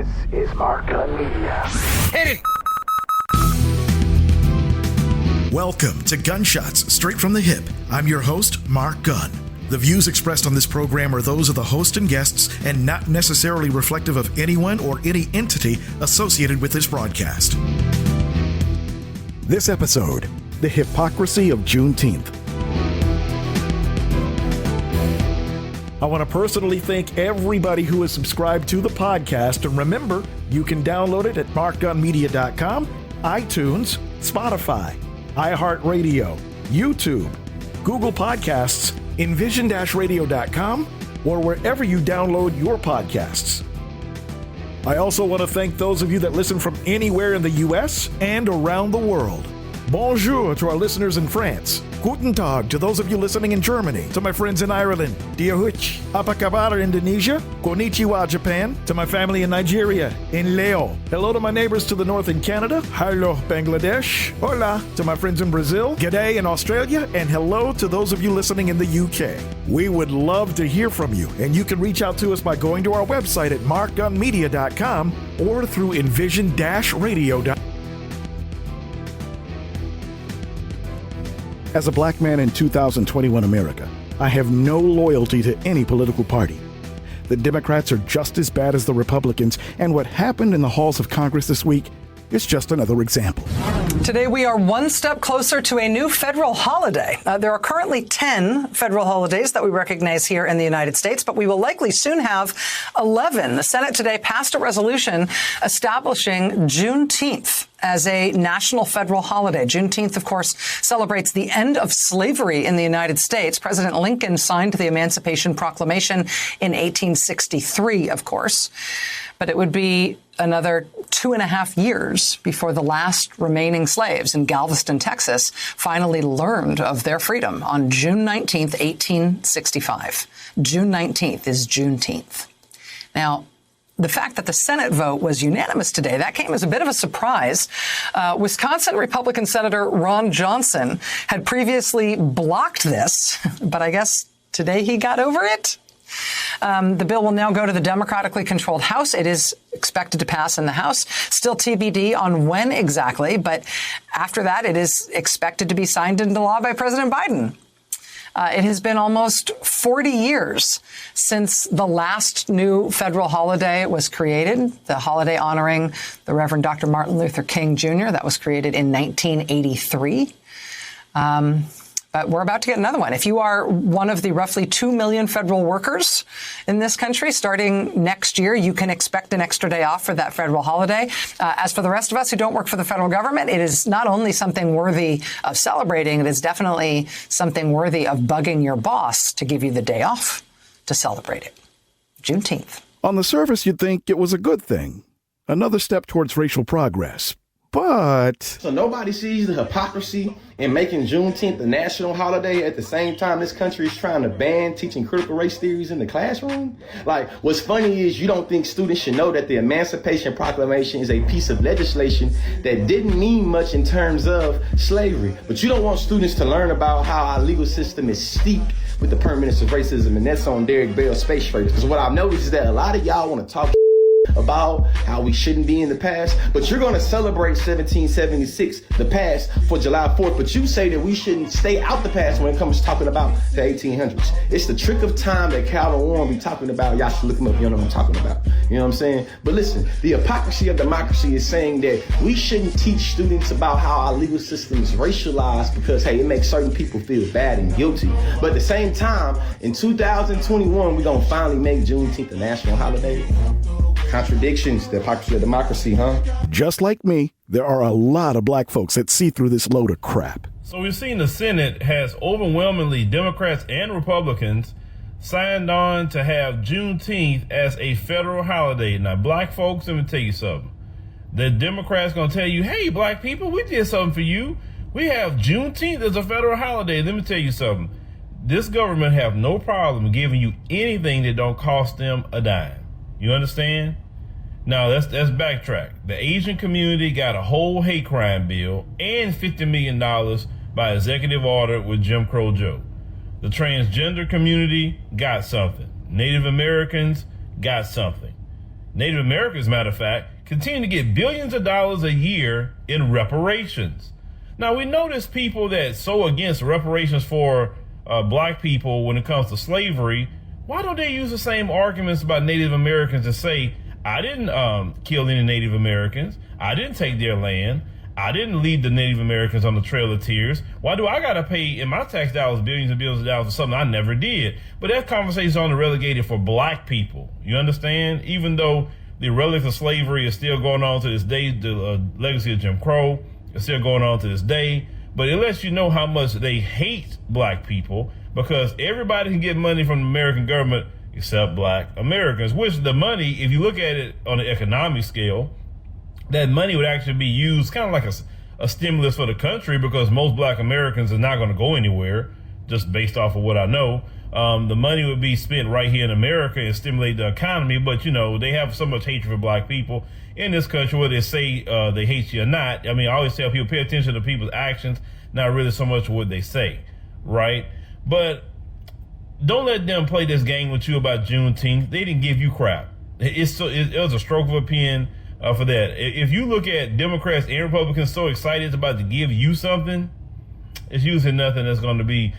This is Mark Gunn Media. Hit it! Welcome to Gunshots Straight from the Hip. I'm your host, Mark Gunn. The views expressed on this program are those of the host and guests and not necessarily reflective of anyone or any entity associated with this broadcast. This episode, the hypocrisy of Juneteenth. I want to personally thank everybody who has subscribed to the podcast, and remember, you can download it at markgunmedia.com, iTunes, Spotify, iHeartRadio, YouTube, Google Podcasts, envision-radio.com, or wherever you download your podcasts. I also want to thank those of you that listen from anywhere in the U.S. and around the world. Bonjour to our listeners in France. Guten Tag to those of you listening in Germany. To my friends in Ireland. Diahuch. Apakabar, Indonesia. Konnichiwa, Japan. To my family in Nigeria. In Leo. Hello to my neighbors to the north in Canada. Hello, Bangladesh. Hola to my friends in Brazil. G'day in Australia. And hello to those of you listening in the UK. We would love to hear from you, and you can reach out to us by going to our website at markgunmedia.com or through envision-radio.com. As a black man in 2021 America, I have no loyalty to any political party. The Democrats are just as bad as the Republicans, and what happened in the halls of Congress this week is just another example. Today, we are one step closer to a new federal holiday. There are currently 10 federal holidays that we recognize here in the United States, but we will likely soon have 11. The Senate today passed a resolution establishing Juneteenth as a national federal holiday. Juneteenth, of course, celebrates the end of slavery in the United States. President Lincoln signed the Emancipation Proclamation in 1863, of course. But it would be another 2.5 years before the last remaining slaves in Galveston, Texas, finally learned of their freedom on June 19th, 1865. June 19th is Juneteenth. Now, the fact that the Senate vote was unanimous today, that came as a bit of a surprise. Wisconsin Republican Senator Ron Johnson had previously blocked this, but I guess today he got over it. The bill will now go to the democratically controlled House. It is expected to pass in the House. Still TBD on when exactly, but after that, it is expected to be signed into law by President Biden. It has been almost 40 years since the last new federal holiday was created, the holiday honoring the Reverend Dr. Martin Luther King Jr. That was created in 1983. But we're about to get another one. If you are one of the roughly 2 million federal workers in this country, starting next year, you can expect an extra day off for that federal holiday. As for the rest of us who don't work for the federal government, it is not only something worthy of celebrating, it is definitely something worthy of bugging your boss to give you the day off to celebrate it. Juneteenth. On the surface, you'd think it was a good thing. Another step towards racial progress. But so nobody sees the hypocrisy in making Juneteenth a national holiday at the same time this country is trying to ban teaching critical race theories in the classroom. Like, what's funny is you don't think students should know that the Emancipation Proclamation is a piece of legislation that didn't mean much in terms of slavery. But you don't want students to learn about how our legal system is steeped with the permanence of racism, and that's on Derek Bell's Space Traders. Because what I've noticed is that a lot of y'all want to talk about how we shouldn't be in the past, but you're going to celebrate 1776, the past, for July 4th, but you say that we shouldn't stay out the past when it comes to talking about the 1800s. It's the trick of time that Calvin Warren be talking about. Y'all should look him up, you know what I'm talking about. You know what I'm saying? But listen, the hypocrisy of democracy is saying that we shouldn't teach students about how our legal system is racialized because, hey, it makes certain people feel bad and guilty. But at the same time, in 2021, we're going to finally make Juneteenth a national holiday. Contradictions, the hypocrisy of democracy, huh? Just like me, there are a lot of black folks that see through this load of crap. So we've seen the Senate has overwhelmingly Democrats and Republicans signed on to have Juneteenth as a federal holiday. Now, black folks, let me tell you something. The Democrats going to tell you, hey, black people, we did something for you. We have Juneteenth as a federal holiday. Let me tell you something. This government have no problem giving you anything that don't cost them a dime. You understand? Now, let's backtrack. The Asian community got a whole hate crime bill and $50 million by executive order with Jim Crow Joe. The transgender community got something. Native Americans got something. Native Americans, matter of fact, continue to get billions of dollars a year in reparations. Now, we know there's people that so against reparations for black people when it comes to slavery. Why don't they use the same arguments about Native Americans to say, I didn't kill any Native Americans, I didn't take their land, I didn't lead the Native Americans on the Trail of Tears. Why do I got to pay in my tax dollars billions and billions of dollars for something I never did? But that conversation is only relegated for black people. You understand? Even though the relic of slavery is still going on to this day, the legacy of Jim Crow is still going on to this day. But it lets you know how much they hate black people, because everybody can get money from the American government except black Americans, which the money, if you look at it on an economic scale, that money would actually be used kind of like a stimulus for the country, because most black Americans are not going to go anywhere, just based off of what I know. The money would be spent right here in America and stimulate the economy. But, you know, they have so much hatred for black people in this country, whether they say they hate you or not. I mean, I always tell people, pay attention to people's actions, not really so much what they say, right? But don't let them play this game with you about Juneteenth. They didn't give you crap. It was a stroke of a pen for that. If you look at Democrats and Republicans so excited it's about to give you something, it's usually nothing that's going to be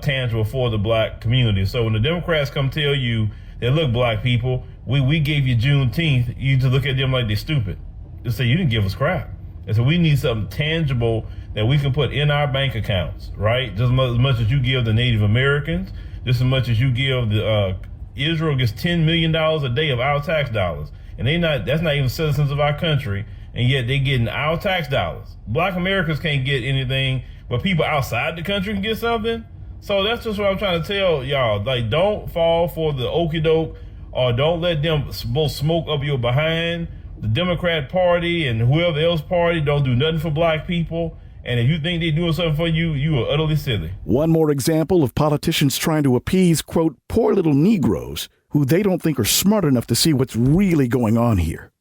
tangible for the black community. So when the Democrats come tell you that, look, black people, we gave you Juneteenth, you just look at them like they're stupid. They say, you didn't give us crap. And so we need something tangible that we can put in our bank accounts, right? Just as much as you give the Native Americans, just as much as you give the Israel gets $10 million a day of our tax dollars. And that's not even citizens of our country. And yet they getting our tax dollars. Black Americans can't get anything, but people outside the country can get something. So that's just what I'm trying to tell y'all. Like, don't fall for the okie doke, or don't let them both smoke up your behind. The Democrat Party and whoever else party don't do nothing for black people. And if you think they're doing something for you, you are utterly silly. One more example of politicians trying to appease, quote, poor little Negroes who they don't think are smart enough to see what's really going on here.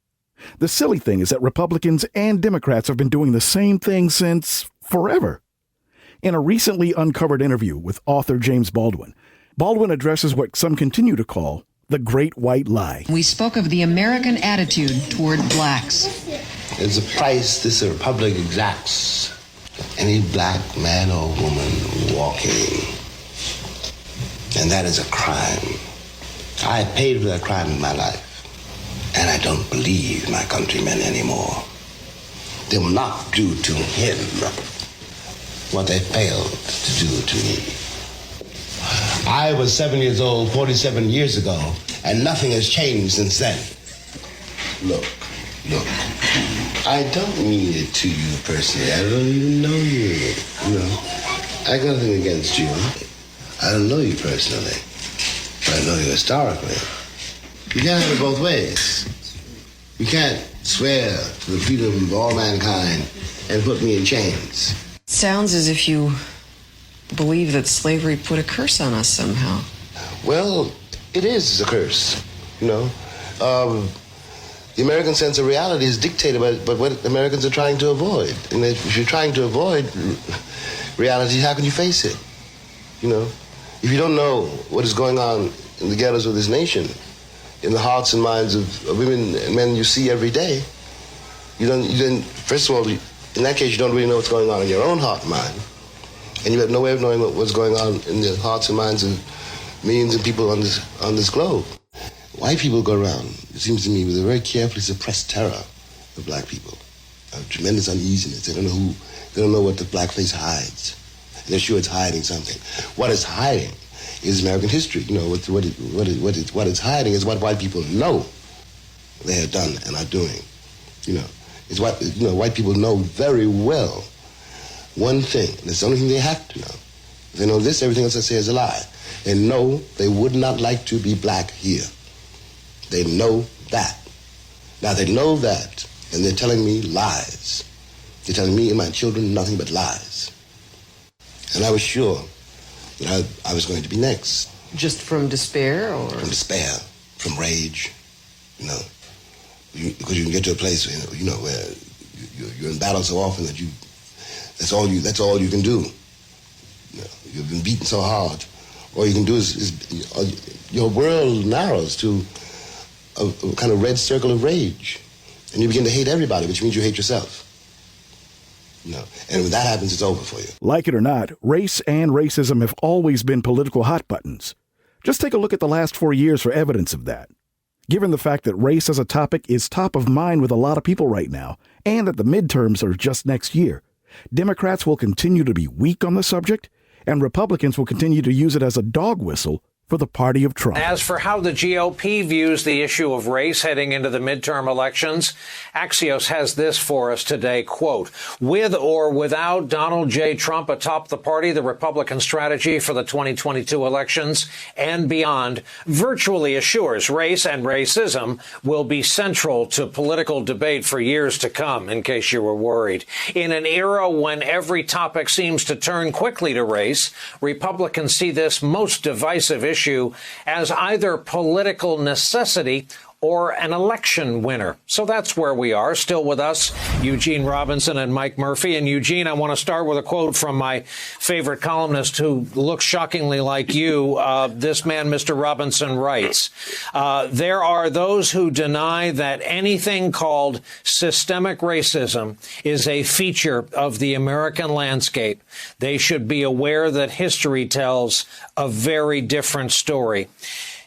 The silly thing is that Republicans and Democrats have been doing the same thing since forever. In a recently uncovered interview with author James Baldwin, Baldwin addresses what some continue to call the Great White Lie. We spoke of the American attitude toward blacks. There's a price this republic exacts. Any black man or woman walking. And that is a crime. I paid for that crime in my life. And I don't believe my countrymen anymore. They will not do to him what they failed to do to me. I was 7 years old 47 years ago, and nothing has changed since then. Look. I don't mean it to you personally. I don't even know you. I got nothing against you. I don't know you personally, but I know you historically. You can't have it both ways. You can't swear to the freedom of all mankind and put me in chains. Sounds as if you believe that slavery put a curse on us somehow. Well, it is a curse, The American sense of reality is dictated by what Americans are trying to avoid. And if you're trying to avoid reality, how can you face it? If you don't know what is going on in the ghettos of this nation, in the hearts and minds of women and men you see every day, first of all, in that case, you don't really know what's going on in your own heart and mind. And you have no way of knowing what's going on in the hearts and minds of millions of people on this globe. White people go around, it seems to me, with a very carefully suppressed terror of black people, a tremendous uneasiness. They don't know what the blackface hides. And they're sure it's hiding something. What it's hiding is American history. What it's hiding is what white people know they have done and are doing. It's what white people know very well. One thing, and it's the only thing they have to know. If they know this, everything else I say is a lie. They know they would not like to be black here. They know that. Now they know that, and they're telling me lies. They're telling me and my children nothing but lies. And I was sure that I was going to be next. Just from despair, or? From despair, from rage, because you can get to a place where you're in battle so often that that's all you can do. You've been beaten so hard. All you can do is your world narrows to a kind of red circle of rage. And you begin to hate everybody, which means you hate yourself. No. And when that happens, it's over for you. Like it or not, race and racism have always been political hot buttons. Just take a look at the last 4 years for evidence of that. Given the fact that race as a topic is top of mind with a lot of people right now, and that the midterms are just next year, Democrats will continue to be weak on the subject, and Republicans will continue to use it as a dog whistle for the party of Trump. As for how the GOP views the issue of race heading into the midterm elections, Axios has this for us today, quote, with or without Donald J. Trump atop the party, the Republican strategy for the 2022 elections and beyond virtually assures race and racism will be central to political debate for years to come, in case you were worried. In an era when every topic seems to turn quickly to race, Republicans see this most divisive issue as either political necessity or an election winner. So that's where we are. Still with us, Eugene Robinson and Mike Murphy. And Eugene, I want to start with a quote from my favorite columnist who looks shockingly like you. This man, Mr. Robinson, writes, there are those who deny that anything called systemic racism is a feature of the American landscape. They should be aware that history tells a very different story.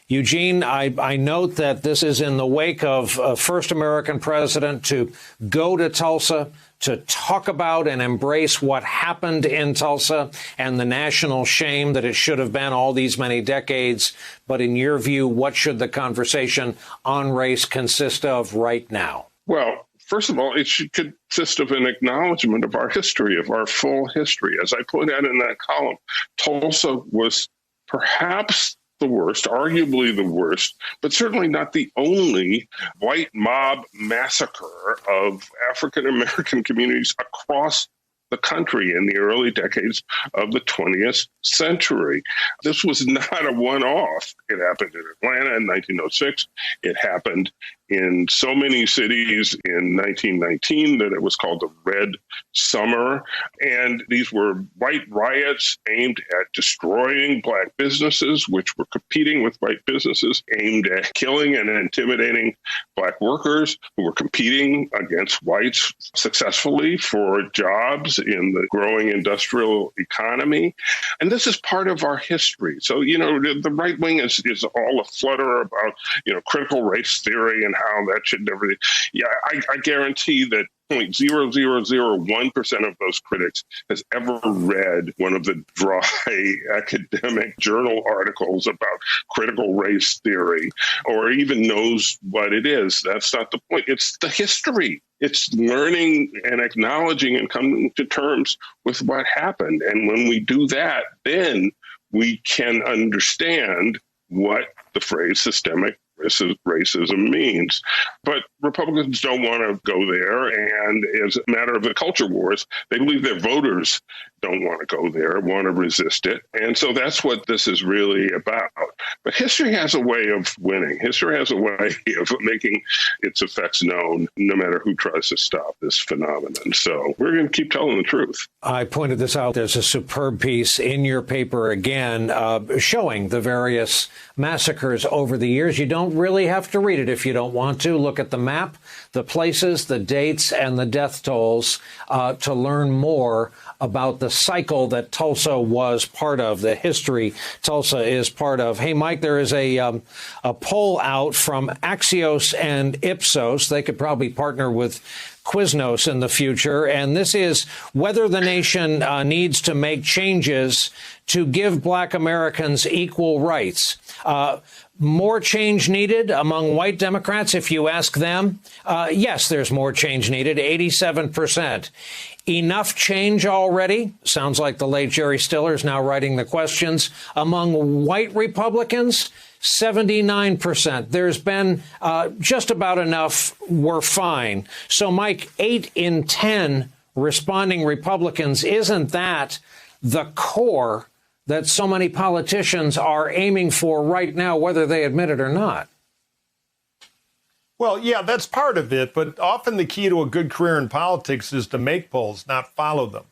Eugene, I note that this is in the wake of a first American president to go to Tulsa to talk about and embrace what happened in Tulsa and the national shame that it should have been all these many decades. But in your view, what should the conversation on race consist of right now? Well, first of all, it should consist of an acknowledgement of our history, of our full history. As I put out in that column, Tulsa was perhaps the worst, arguably the worst, but certainly not the only white mob massacre of African-American communities across the country in the early decades of the 20th century. This was not a one-off. It happened in Atlanta in 1906. It happened in so many cities in 1919 that it was called the Red Summer. And these were white riots aimed at destroying black businesses, which were competing with white businesses, aimed at killing and intimidating black workers who were competing against whites successfully for jobs in the growing industrial economy. And this is part of our history. So, the right wing is all aflutter about, critical race theory and how that should never be. Yeah, I guarantee that 0.0001% of those critics has ever read one of the dry academic journal articles about critical race theory or even knows what it is. That's not the point. It's the history. It's learning and acknowledging and coming to terms with what happened. And when we do that, then we can understand what the phrase systemic racism means. But Republicans don't want to go there. And as a matter of the culture wars, they believe their voters don't want to go there, want to resist it. And so that's what this is really about. But history has a way of winning. History has a way of making its effects known, no matter who tries to stop this phenomenon. So we're going to keep telling the truth. I pointed this out. There's a superb piece in your paper again showing the various massacres over the years. You don't really have to read it if you don't want to. Look at the map, the places, the dates, and the death tolls to learn more about the cycle that Tulsa was part of, the history Tulsa is part of. Hey, Mike, there is a poll out from Axios and Ipsos. They could probably partner with Quiznos in the future. And this is whether the nation needs to make changes to give Black Americans equal rights. More change needed among white Democrats, if you ask them. Yes, there's more change needed, 87%. Enough change already? Sounds like the late Jerry Stiller is now writing the questions. Among white Republicans, 79%. There's been just about enough. We're fine. So, Mike, 8 in 10 responding Republicans, isn't that the core that so many politicians are aiming for right now, whether they admit it or not? Well, yeah, that's part of it. But often the key to a good career in politics is to make polls, not follow them.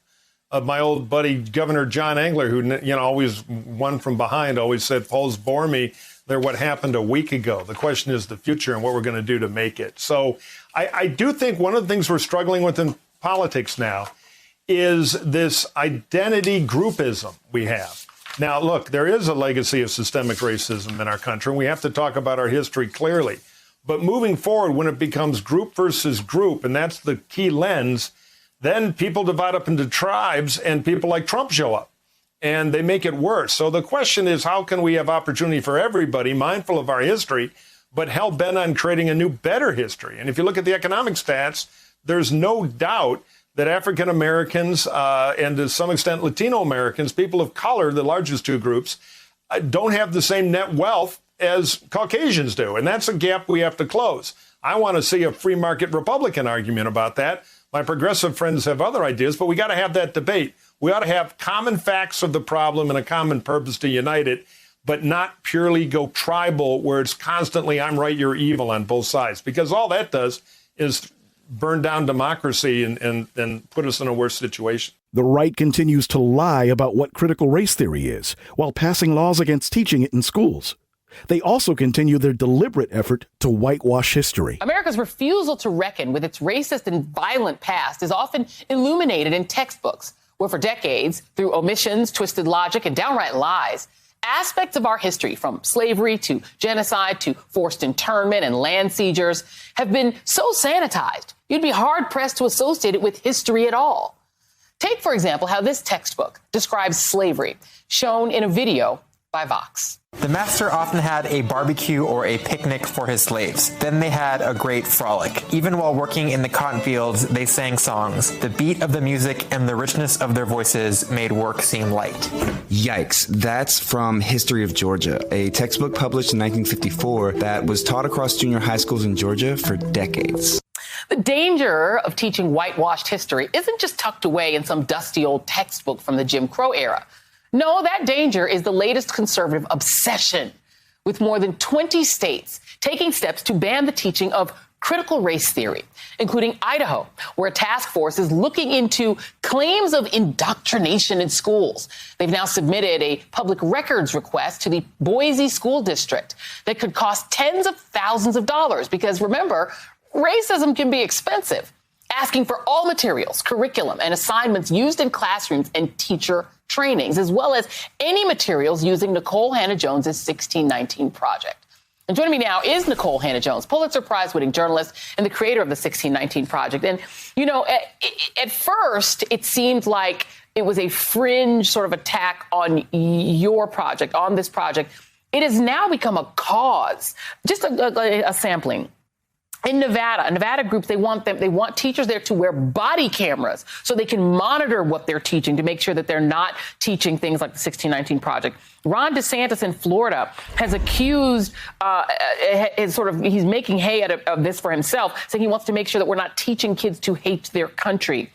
My old buddy, Governor John Engler, who always won from behind, always said polls bore me. They're what happened a week ago. The question is the future and what we're going to do to make it. So I do think one of the things we're struggling with in politics now is this identity groupism we have. Now, look, there is a legacy of systemic racism in our country, and we have to talk about our history clearly. But moving forward, when it becomes group versus group, and that's the key lens, then people divide up into tribes and people like Trump show up and they make it worse. So the question is, how can we have opportunity for everybody, mindful of our history, but hell bent on creating a new, better history? And if you look at the economic stats, there's no doubt that African Americans and to some extent Latino Americans, people of color, the largest two groups, don't have the same net wealth as Caucasians do. And that's a gap we have to close. I want to see a free market Republican argument about that. My progressive friends have other ideas, but we got to have that debate. We ought to have common facts of the problem and a common purpose to unite it, but not purely go tribal where it's constantly I'm right, you're evil on both sides, because all that does is burn down democracy and put us in a worse situation. The right continues to lie about what critical race theory is while passing laws against teaching it in schools. They also continue their deliberate effort to whitewash history. America's refusal to reckon with its racist and violent past is often illuminated in textbooks, where for decades, through omissions, twisted logic, and downright lies, aspects of our history, from slavery to genocide to forced internment and land seizures, have been so sanitized, you'd be hard-pressed to associate it with history at all. Take, for example, how this textbook describes slavery, shown in a video by Vox. The master often had a barbecue or a picnic for his slaves. Then they had a great frolic. Even while working in the cotton fields, they sang songs. The beat of the music and the richness of their voices made work seem light. Yikes. That's from History of Georgia, a textbook published in 1954 that was taught across junior high schools in Georgia for decades. The danger of teaching whitewashed history isn't just tucked away in some dusty old textbook from the Jim Crow era. No, that danger is the latest conservative obsession, with more than 20 states taking steps to ban the teaching of critical race theory, including Idaho, where a task force is looking into claims of indoctrination in schools. They've now submitted a public records request to the Boise School District that could cost tens of thousands of dollars because, remember, racism can be expensive, asking for all materials, curriculum, and assignments used in classrooms and teacher trainings, as well as any materials using Nicole Hannah-Jones's 1619 Project. And joining me now is Nicole Hannah-Jones, Pulitzer Prize-winning journalist and the creator of the 1619 Project. And, you know, at first, it seemed like it was a fringe sort of attack on your project, on this project. It has now become a cause. Just a sampling. In Nevada groups, they want teachers there to wear body cameras so they can monitor what they're teaching to make sure that they're not teaching things like the 1619 Project. Ron DeSantis in Florida has accused, he's making hay out of this for himself, saying he wants to make sure that we're not teaching kids to hate their country.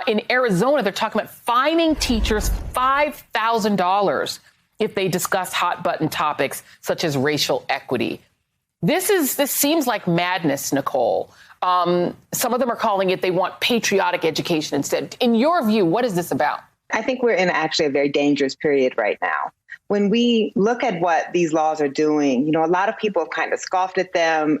In Arizona, they're talking about fining teachers $5,000 if they discuss hot button topics such as racial equity. This seems like madness, Nicole. Some of them are calling it, they want patriotic education instead. In your view, what is this about? I think we're in actually a very dangerous period right now. When we look at what these laws are doing, you know, a lot of people have kind of scoffed at them.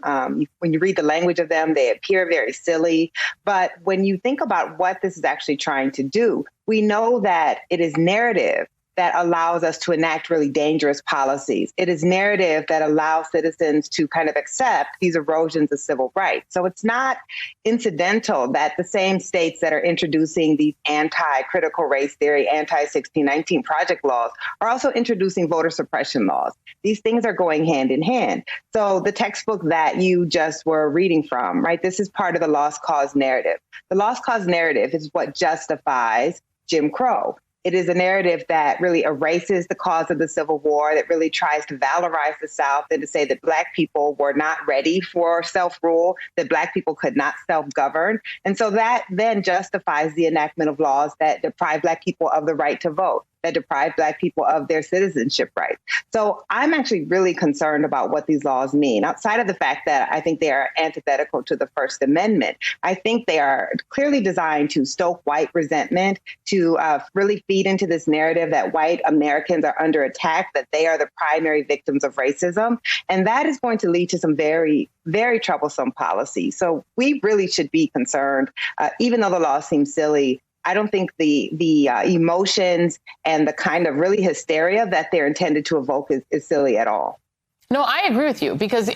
When you read the language of them, they appear very silly. But when you think about what this is actually trying to do, we know that it is narrative that allows us to enact really dangerous policies. It is narrative that allows citizens to kind of accept these erosions of civil rights. So it's not incidental that the same states that are introducing these anti-critical race theory, anti-1619 Project laws are also introducing voter suppression laws. These things are going hand in hand. So the textbook that you just were reading from, right, this is part of the lost cause narrative. The lost cause narrative is what justifies Jim Crow. It is a narrative that really erases the cause of the Civil War, that really tries to valorize the South and to say that Black people were not ready for self-rule, that Black people could not self-govern. And so that then justifies the enactment of laws that deprive Black people of the right to vote. that deprive Black people of their citizenship rights. So I'm actually really concerned about what these laws mean. Outside of the fact that I think they are antithetical to the First Amendment, I think they are clearly designed to stoke white resentment, to really feed into this narrative that white Americans are under attack, that they are the primary victims of racism. And that is going to lead to some very, very troublesome policy. So we really should be concerned, even though the law seems silly. I don't think the emotions and the kind of really hysteria that they're intended to evoke is silly at all. No, I agree with you because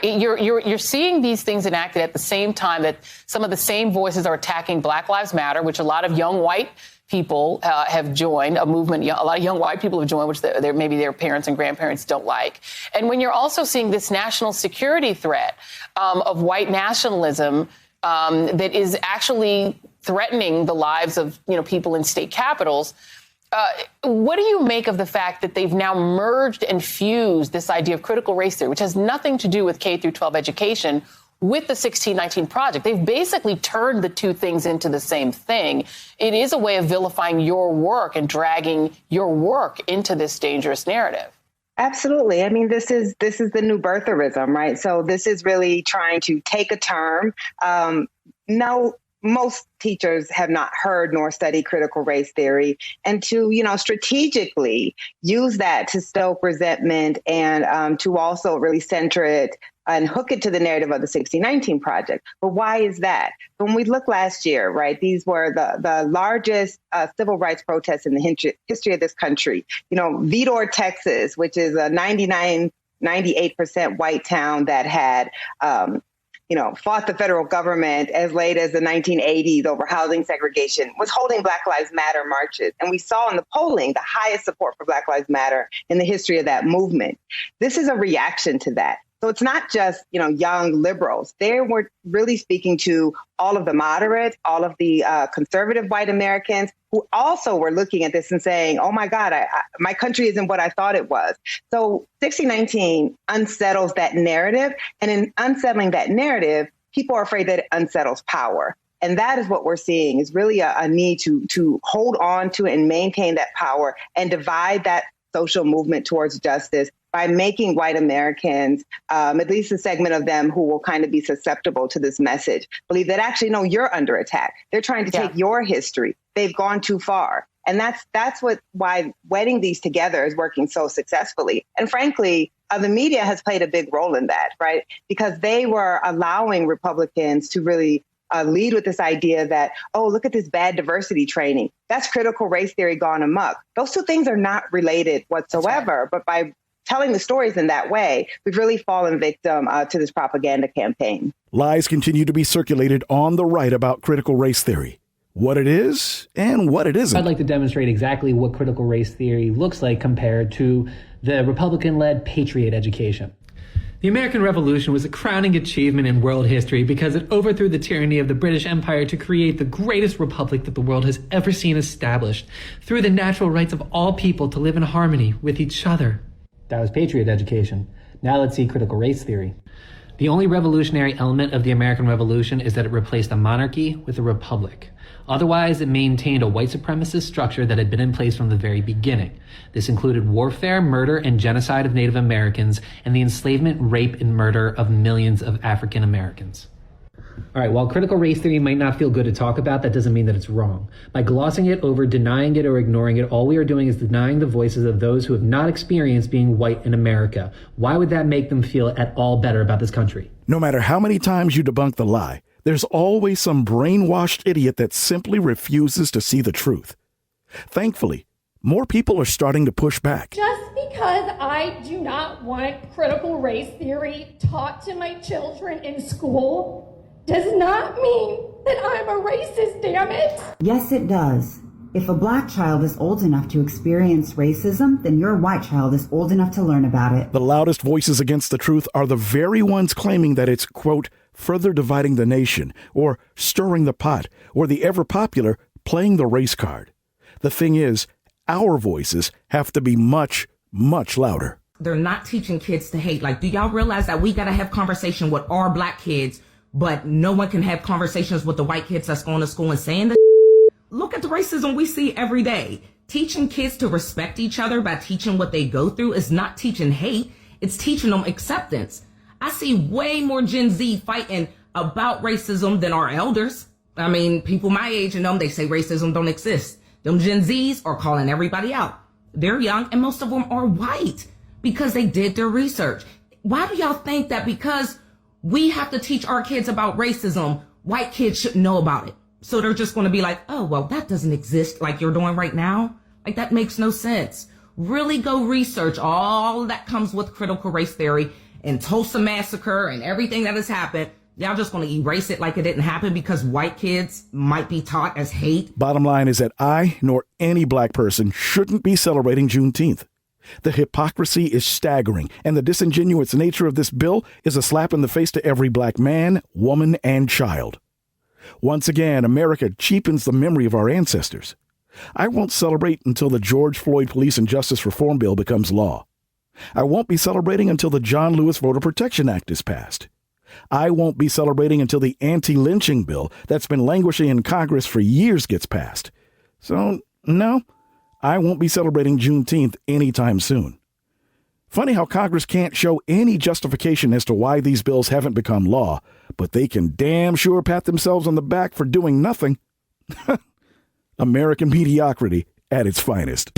you're seeing these things enacted at the same time that some of the same voices are attacking Black Lives Matter, which a lot of young white people have joined, a movement. A lot of young white people have joined, which maybe their parents and grandparents don't like. And when you're also seeing this national security threat of white nationalism that is actually threatening the lives of people in state capitals. What do you make of the fact that they've now merged and fused this idea of critical race theory, which has nothing to do with K through 12 education, with the 1619 Project? They've basically turned the two things into the same thing. It is a way of vilifying your work and dragging your work into this dangerous narrative. Absolutely. I mean, this is the new birtherism, right? So this is really trying to take a term. Most teachers have not heard nor studied critical race theory, and to, strategically use that to stoke resentment and to also really center it and hook it to the narrative of the 1619 Project. But why is that? When we look last year, right, these were the largest civil rights protests in the history of this country. Vidor, Texas, which is a 98% white town that had fought the federal government as late as the 1980s over housing segregation, was holding Black Lives Matter marches. And we saw in the polling the highest support for Black Lives Matter in the history of that movement. This is a reaction to that. So it's not just, young liberals. They were really speaking to all of the moderates, all of the conservative white Americans who also were looking at this and saying, oh, my God, my country isn't what I thought it was. So 1619 unsettles that narrative. And in unsettling that narrative, people are afraid that it unsettles power. And that is what we're seeing is really a need to hold on to and maintain that power and divide that social movement towards justice by making white Americans, at least a segment of them who will kind of be susceptible to this message, believe that actually, no, you're under attack. They're trying to take your history. They've gone too far. And that's why wedding these together is working so successfully. And frankly, the media has played a big role in that, right? Because they were allowing Republicans to really lead with this idea that, oh, look at this bad diversity training. That's critical race theory gone amok. Those two things are not related whatsoever. But by telling the stories in that way, we've really fallen victim to this propaganda campaign. Lies continue to be circulated on the right about critical race theory, what it is and what it isn't. I'd like to demonstrate exactly what critical race theory looks like compared to the Republican-led Patriot education. The American Revolution was a crowning achievement in world history because it overthrew the tyranny of the British Empire to create the greatest republic that the world has ever seen established, through the natural rights of all people to live in harmony with each other. That was Patriot education. Now let's see critical race theory. The only revolutionary element of the American Revolution is that it replaced a monarchy with a republic. Otherwise, it maintained a white supremacist structure that had been in place from the very beginning. This included warfare, murder, and genocide of Native Americans, and the enslavement, rape, and murder of millions of African Americans. All right, while critical race theory might not feel good to talk about, that doesn't mean that it's wrong. By glossing it over, denying it, or ignoring it, all we are doing is denying the voices of those who have not experienced being white in America. Why would that make them feel at all better about this country? No matter how many times you debunk the lie, there's always some brainwashed idiot that simply refuses to see the truth. Thankfully, more people are starting to push back. Just because I do not want critical race theory taught to my children in school does not mean that I'm a racist, damn it. Yes, it does. If a black child is old enough to experience racism, then your white child is old enough to learn about it. The loudest voices against the truth are the very ones claiming that it's, quote, further dividing the nation, or stirring the pot, or the ever-popular playing the race card. The thing is, our voices have to be much, much louder. They're not teaching kids to hate. Like, do y'all realize that we got to have conversation with our black kids, but no one can have conversations with the white kids that's going to school and saying that? Look at the racism we see every day. Teaching kids to respect each other by teaching what they go through is not teaching hate. It's teaching them acceptance. I see way more Gen Z fighting about racism than our elders. I mean, people my age and them, they say racism don't exist. Them Gen Zs are calling everybody out. They're young and most of them are white because they did their research. Why do y'all think that because we have to teach our kids about racism, white kids shouldn't know about it? So they're just going to be like, oh, well, that doesn't exist like you're doing right now. Like, that makes no sense. Really go research all that comes with critical race theory and Tulsa Massacre and everything that has happened. Y'all just going to erase it like it didn't happen because white kids might be taught as hate. Bottom line is that I, nor any black person, shouldn't be celebrating Juneteenth. The hypocrisy is staggering, and the disingenuous nature of this bill is a slap in the face to every black man, woman, and child. Once again, America cheapens the memory of our ancestors. I won't celebrate until the George Floyd Police and Justice Reform Bill becomes law. I won't be celebrating until the John Lewis Voter Protection Act is passed. I won't be celebrating until the anti-lynching bill that's been languishing in Congress for years gets passed. So, no, I won't be celebrating Juneteenth anytime soon. Funny how Congress can't show any justification as to why these bills haven't become law, but they can damn sure pat themselves on the back for doing nothing. American mediocrity at its finest.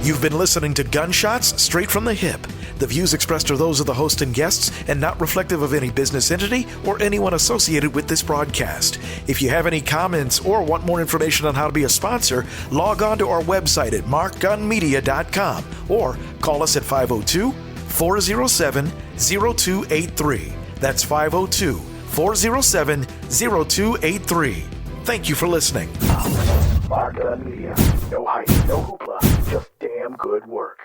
You've been listening to Gunshots Straight from the Hip. The views expressed are those of the host and guests and not reflective of any business entity or anyone associated with this broadcast. If you have any comments or want more information on how to be a sponsor, log on to our website at markgunmedia.com or call us at 502-407-0283. That's 502-407-0283. Thank you for listening. Mark Gun Media. No hype, no hoopla, just damn good work.